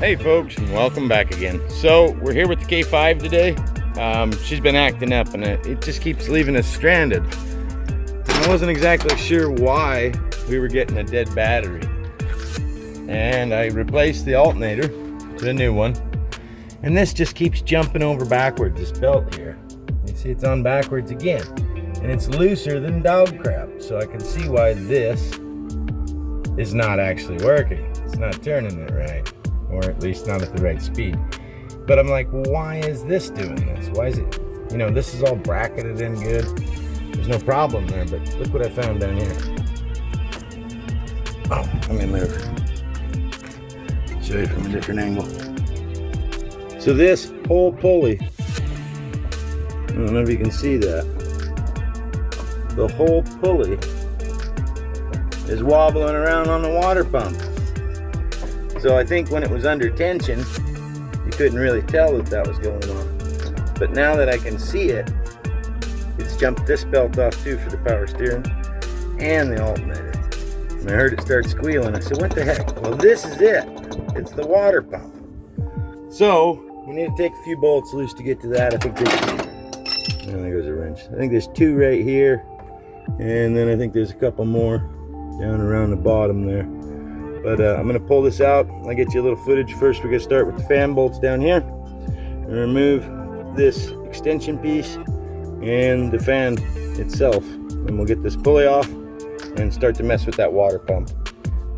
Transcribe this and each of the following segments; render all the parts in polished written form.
Hey folks, and welcome back again. So we're here with the K5 today. She's been acting up and it just keeps leaving us stranded. I wasn't exactly sure why we were getting a dead battery. And I replaced the alternator to the new one. And this just keeps jumping over backwards, this belt here. You see it's on backwards again. And it's looser than dog crap. So I can see why this is not actually working. It's not turning it right. Or at least not at the right speed. But I'm like, why is this doing this? Why is it, this is all bracketed in good. There's no problem there, but look what I found down here. Oh, let me move. Show you from a different angle. So this whole pulley, I don't know if you can see that. The whole pulley is wobbling around on the water pump. So I think when it was under tension, you couldn't really tell that was going on. But now that I can see it, it's jumped this belt off too for the power steering and the alternator. And I heard it start squealing. I said, what the heck? Well, this is it. It's the water pump. So we need to take a few bolts loose to get to that. I think there goes a wrench. I think there's two right here. And then I think there's a couple more down around the bottom there. But I'm going to pull this out. I'll get you a little footage. First, we're going to start with the fan bolts down here. And remove this extension piece and the fan itself. And we'll get this pulley off and start to mess with that water pump.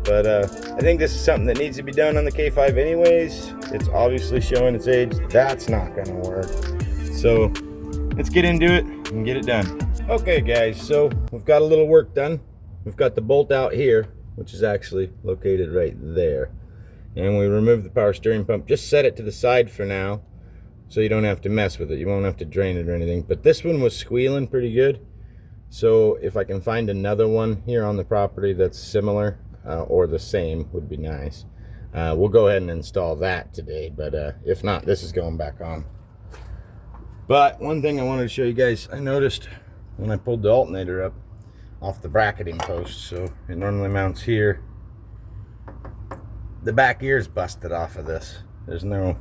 But I think this is something that needs to be done on the K5 anyways. It's obviously showing its age. That's not going to work. So let's get into it and get it done. Okay guys, so we've got a little work done. We've got the bolt out here, which is actually located right there. And we removed the power steering pump. Just set it to the side for now so you don't have to mess with it. You won't have to drain it or anything. But this one was squealing pretty good. So if I can find another one here on the property that's similar or the same would be nice. We'll go ahead and install that today. But if not, this is going back on. But one thing I wanted to show you guys, I noticed when I pulled the alternator up off the bracketing post, so it normally mounts here, the back ear is busted off of this. There's no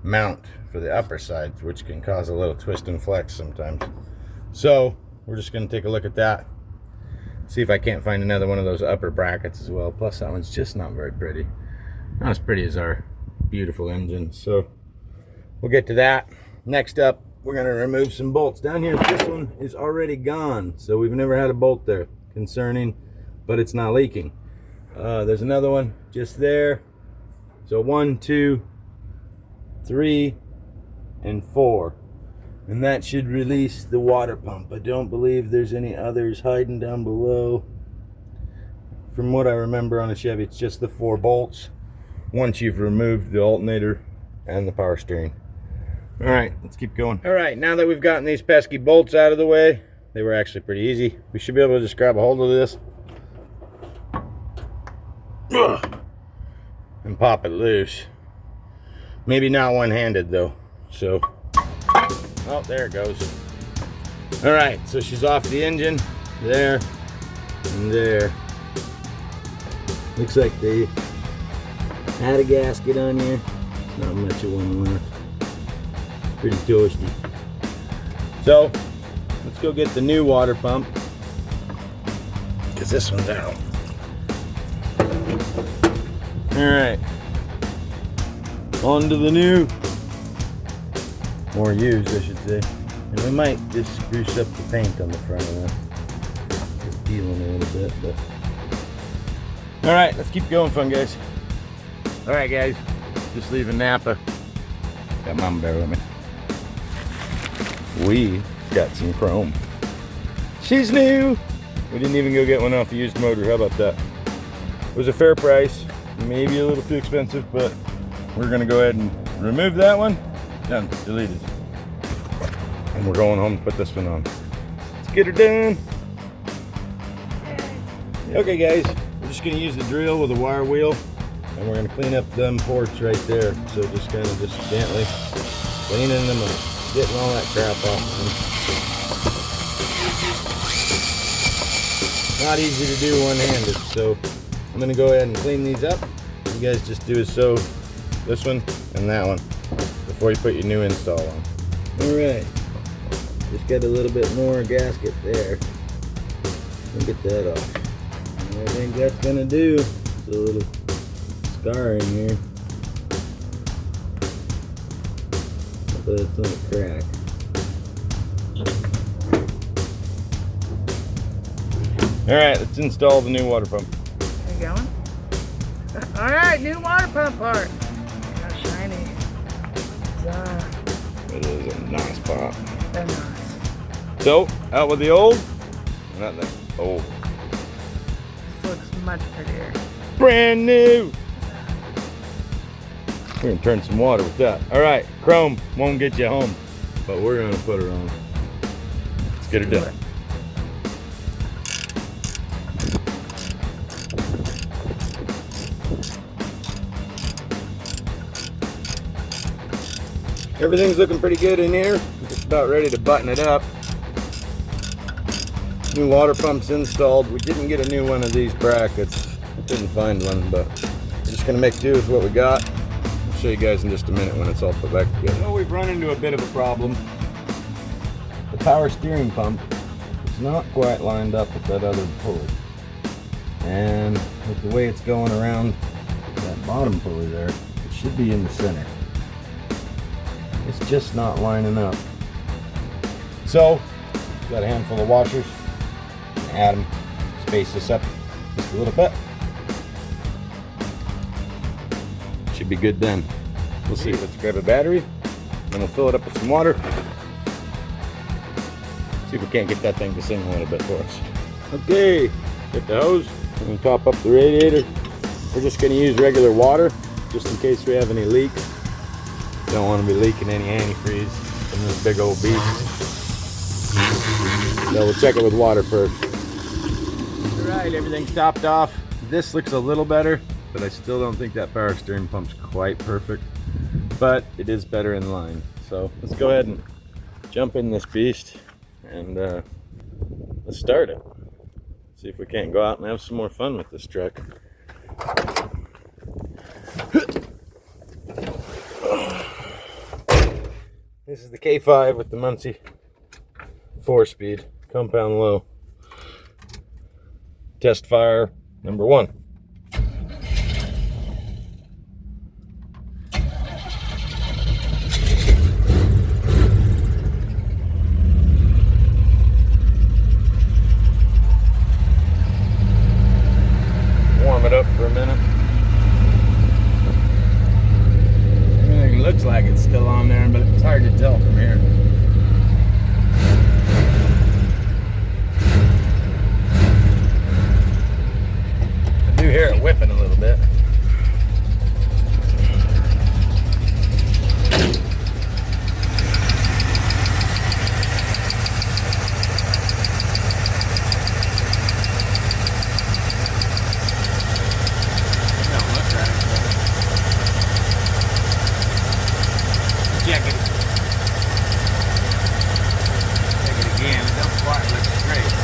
mount for the upper side, which can cause a little twist and flex sometimes. So we're just going to take a look at that, see if I can't find another one of those upper brackets as well. Plus that one's just not very pretty, not as pretty as our beautiful engine. So we'll get to that. Next up, we're going to remove some bolts down here. This one is already gone, so we've never had a bolt there. Concerning, but it's not leaking. There's another one just there. So 1, 2, 3, and 4. And that should release the water pump. I don't believe there's any others hiding down below. From what I remember on a Chevy, it's just the 4 bolts once you've removed the alternator and the power steering. All right, let's keep going. All right, now that we've gotten these pesky bolts out of the way, they were actually pretty easy. We should be able to just grab a hold of this and pop it loose. Maybe not one-handed though. So, oh, there it goes. All right, so she's off the engine, there and there. Looks like they had a gasket on here. Not much of one left. Pretty toasty. So let's go get the new water pump, because this one's out. All right, on to the new, or used I should say. And we might just spruce up the paint on the front of that, just peeling a little bit. But all right, let's keep going, fun guys. All right guys, just leaving Napa. Got Mama Bear with me. We got some chrome. She's new. We didn't even go get one off the used motor. How about that? It was a fair price, maybe a little too expensive, but we're gonna go ahead and remove that one. Done, deleted. And we're going home to put this one on. Let's get her done. Okay guys, we're just gonna use the drill with a wire wheel, and we're gonna clean up them ports right there. So just kind of just gently cleaning them up. Getting all that crap off of them. Not easy to do one-handed, so I'm going to go ahead and clean these up. You guys just do as so this one and that one, before you put your new install on. Alright, just got a little bit more gasket there. We'll get that off. And I think that's gonna do. It's a little scar in here. But it's gonna crack. Alright, let's install the new water pump. Are you going? Alright, new water pump part. How shiny. It is a nice pop. They're nice. So, out with the old. Not that old. This looks much prettier. Brand new! We're gonna turn some water with that. Alright, chrome won't get you home, but we're gonna put her on. Let's get her done. Everything's looking pretty good in here. Just about ready to button it up. New water pump's installed. We didn't get a new one of these brackets. Couldn't find one, but we're just gonna make do with what we got. I'll show you guys in just a minute when it's all put back together. Well, we've run into a bit of a problem. The power steering pump is not quite lined up with that other pulley. And with the way it's going around that bottom pulley there, it should be in the center. It's just not lining up. So, got a handful of washers. Add them, space this up just a little bit. Should be good then. We'll see. Let's grab a battery, and we'll fill it up with some water. See if we can't get that thing to sing a little bit for us. Okay, get the hose. We're gonna top up the radiator. We're just gonna use regular water, just in case we have any leaks. Don't want to be leaking any antifreeze from this big old beast. So we'll check it with water first. Alright, everything's topped off. This looks a little better, but I still don't think that power steering pump's quite perfect. But it is better in line. So let's go ahead and jump in this beast and let's start it. See if we can't go out and have some more fun with this truck. This is the K5 with the Muncie 4-speed compound low. Test fire number 1. Warm it up for a minute. Everything looks like it's still on there, but it's hard to tell from here. I do hear it whipping a little bit. Check it. Check it again. It don't quite look straight.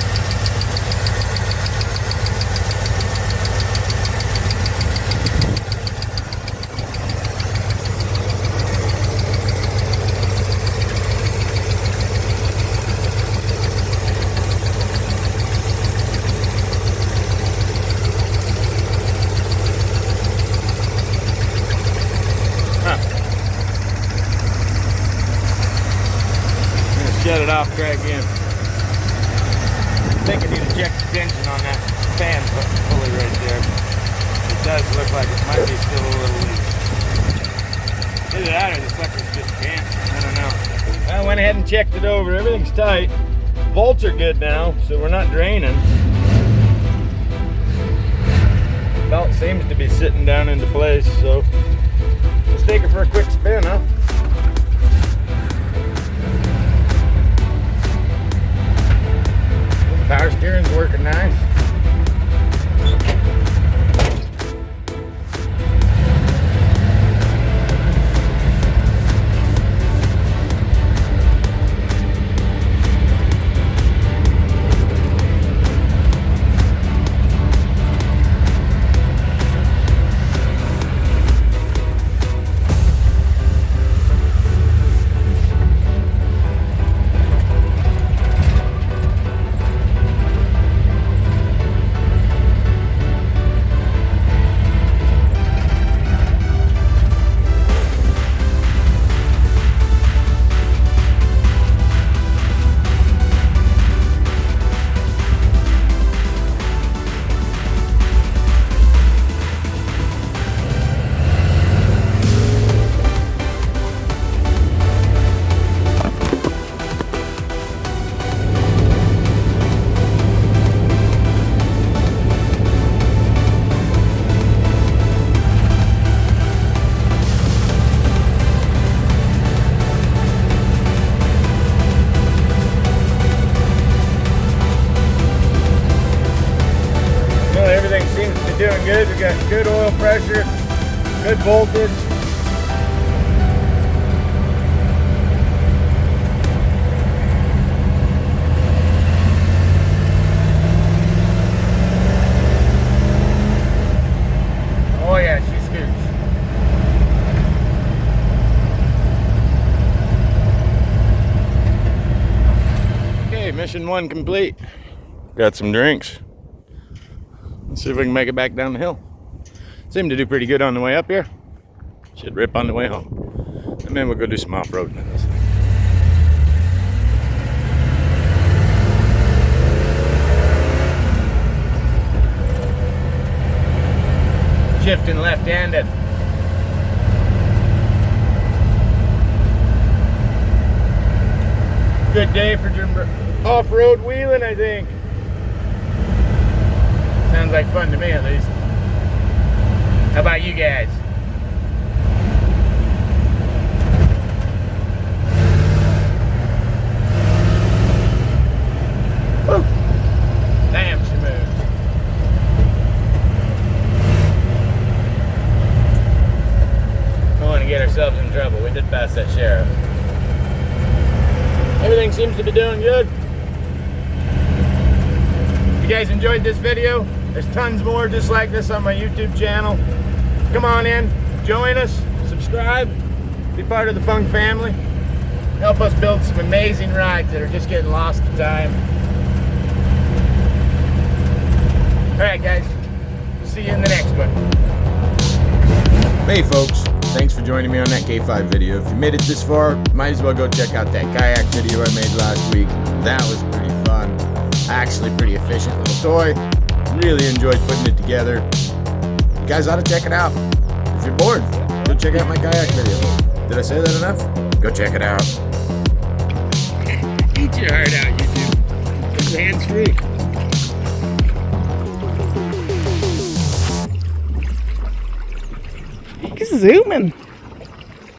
Shut it off, try again. I think I need to check the tension on that fan pulley right there. It does look like it might be still a little loose. Either that or the sucker's just bent. I don't know. I went ahead and checked it over. Everything's tight. Bolts are good now, so we're not draining. Belt seems to be sitting down into place, so let's take her for a quick spin, huh? Power steering's working nice. got good oil pressure, good voltage. Oh yeah, she scoots. Okay, mission 1 complete. Got some drinks. Let's see if we can make it back down the hill. Seemed to do pretty good on the way up here. Should rip on the way home. And then we'll go do some off-roading in this thing. Shifting left-handed. Good day for off-road wheeling, I think. Sounds like fun to me, at least. How about you guys? Woo. Damn, she moves. Don't want to get ourselves in trouble. We did pass that sheriff. Everything seems to be doing good. If you guys enjoyed this video, there's tons more just like this on my YouTube channel. Come on in, join us, subscribe, be part of the Funk family. Help us build some amazing rides that are just getting lost to time. Alright guys, we'll see you in the next one. Hey folks, thanks for joining me on that K5 video. If you made it this far, might as well go check out that kayak video I made last week. That was pretty fun. Actually pretty efficient little toy. Really enjoyed putting it together. You guys ought to check it out. If you're bored, go check out my kayak video. Did I say that enough? Go check it out. Eat your heart out, YouTube. It's hands-free. He's zooming.